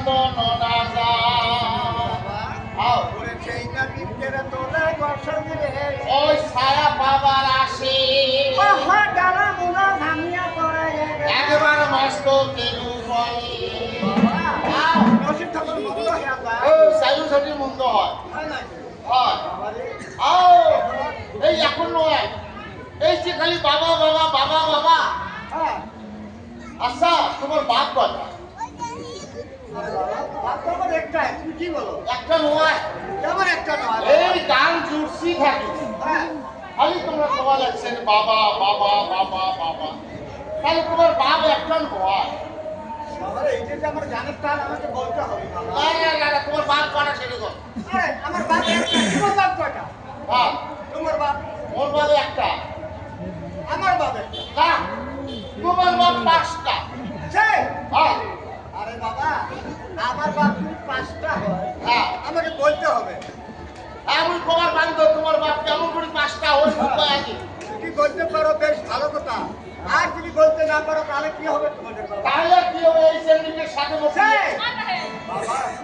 নন্দন রাজা ওই ছায়া বাবার আসে একবার মস্ত কেরু বলে সাইু সাইডের মন্দ হয় এই এখন নয় এই যে খালি বাবা বাবা বাবা বাবা আচ্ছা তোমার বাপ কথা একটা নয় এই গান জুড়ছি থাকি খালি তোমরা তোমার লাগছেন বাবা বাবা বাবা বাবা তাহলে তোমার বাপ একটা নয় আমার গানের টান আমাকে বলতে হবে তোমার বাপ কটা সেটা কর আমার বাপ তোমার বাপ কটা তোমার বাপ ওর বাপ একটা আমার বাপ না তোমার বাপ পাঁচটা আরে বাবা আমার বাপ যদি পাঁচটা হয় আমাকে বলতে হবে এমন তোমার বান্ধব তোমার বাপ কেমন করে পাঁচটা হয় আছে যদি বলতে পারো বেশ ভালো কথা আর যদি বলতে না পারো তাহলে কি হবে তোমাদের বাবা তাহলে কি হবে এই সেন্ডিকের সাথে বসে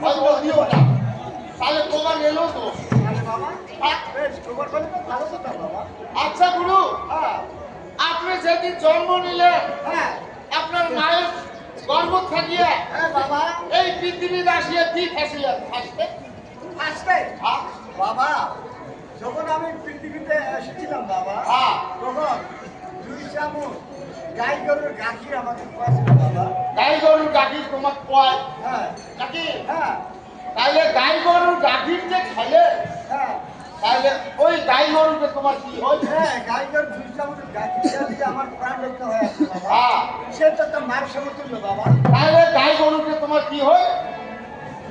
বাবা দিও না তাহলে তোমার এলো তো বাবা বেশ তোমার বলে তো ভালো কথা বাবা আচ্ছা গুরু আপনি যেদিন জন্ম নিলেন আপনার মায়ের গর্ভ থাকিয়ে বাবা এই পৃথিবীতে আসিয়ে কি ফেসিলেন আসবে বাবা যখন আমি পৃথিবীতে এসেছিলাম বাবা তখন দুই চামচ গাই গরুর গাখীর আমাকে খাওয়াছিল বাবা গাই গরুর গাখীর তোমাকে খাওয়ায় নাকি তাহলে গাই গরুর গাখীর যে খেলে তাহলে ওই গাই গরুকে তোমার কি হয় গাই গরুর দুই চামচ গাখীর দিয়ে আমার প্রাণ রক্ষা হয়ে আছে বাবা সেটা তো মার সমতুল্য বাবা তাহলে গাই গরুকে তোমার কি হয়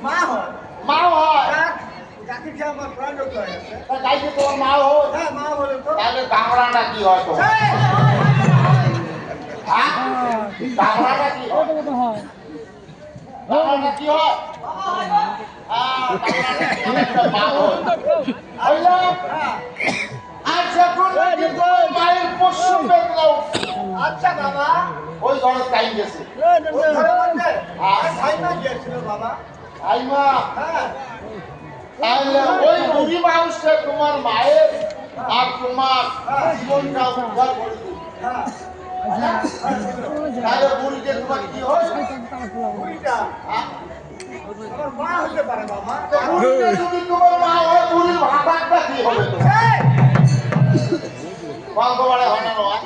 মা হয় মা হয় গাখীর খেয়ে আমার প্রাণ রক্ষা হয়ে আছে গাইকে তোমার মা হয় মা বলে তো তাহলে গামড়াটা কি হয় তোমার গামড়াটা কি হয় গামড়াটা কি হয় মায়ের পশ্চিম বেদনা আচ্ছা বাবা ওই ঘরে টাইম গেছে বাবা তাহলে ওই বুড়ি মানুষটা তোমার মায়ের আর তোমার জীবনটা উদ্ধার করে দিল তাহলে বুড়িতে তোমার কি হয় বুড়িটা আমার মা হতে পারে বাবা বুড়িতে যদি তোমার মা হয় বুড়ির ভাতাটা কি হবে গল্পবাড়ে হয় না নয়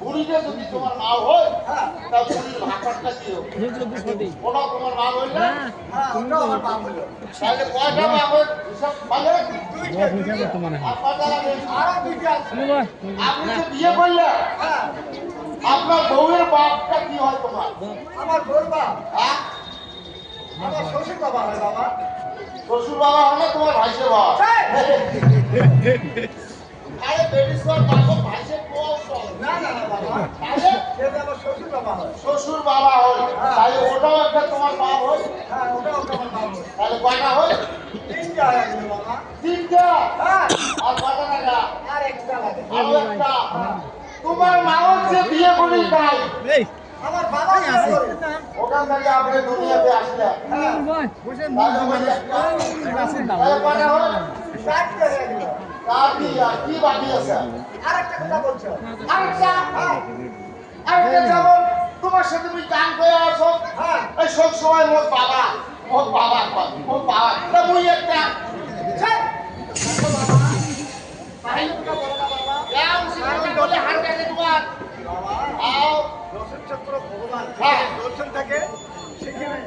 বুড়িতে যদি তোমার মা হয় তা বুড়ির ভাতাটা কি হবে ওটা তোমার মা হইল না আমার মা হলো তাহলে কয়টা মা হয় হিসাব ভালো আপনি যে বিয়ে করলেন আপনার বউয়ের বাপটা কি হয় তোমার আমার বউর বাপ আমার শ্বশুর বাবা হয় বাবা শ্বশুর বাবা হলে তোমার ভাইসে বাবা আরে বেরিসর বাবা ভাইসে না না না বাবা তাহলে আমার শ্বশুর বাবা হয় শ্বশুর বাবা হয় তাহলে ওটাও একটা তোমার বাপ হয় ওটাও আমার বাবা হয় তাহলে কয়টা হয় তিনটা হয় বাবা তিনটা আর কয়টা টাকা আর একটা লাগে আরো একটা তোমার মাও যে বিয়ে করি নাই আমার বাবা ওখান থেকে আপনি দুনিয়াতে আসলেন কি বাকি আছে আরেকটা কথা বলছো আরেকটা যেমন তোমার সাথে তুমি গান করে আসো এই সব সময় মোর বাবা মুই একটা দর্শন থাকে সেখানে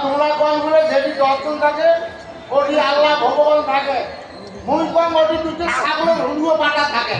তোমরা কম বলে যেটি দর্শন থাকে ওটি আল্লাহ ভগবান থাকে মুই কম ওটি দুটো ছাগলের হুড়ুও পাটা থাকে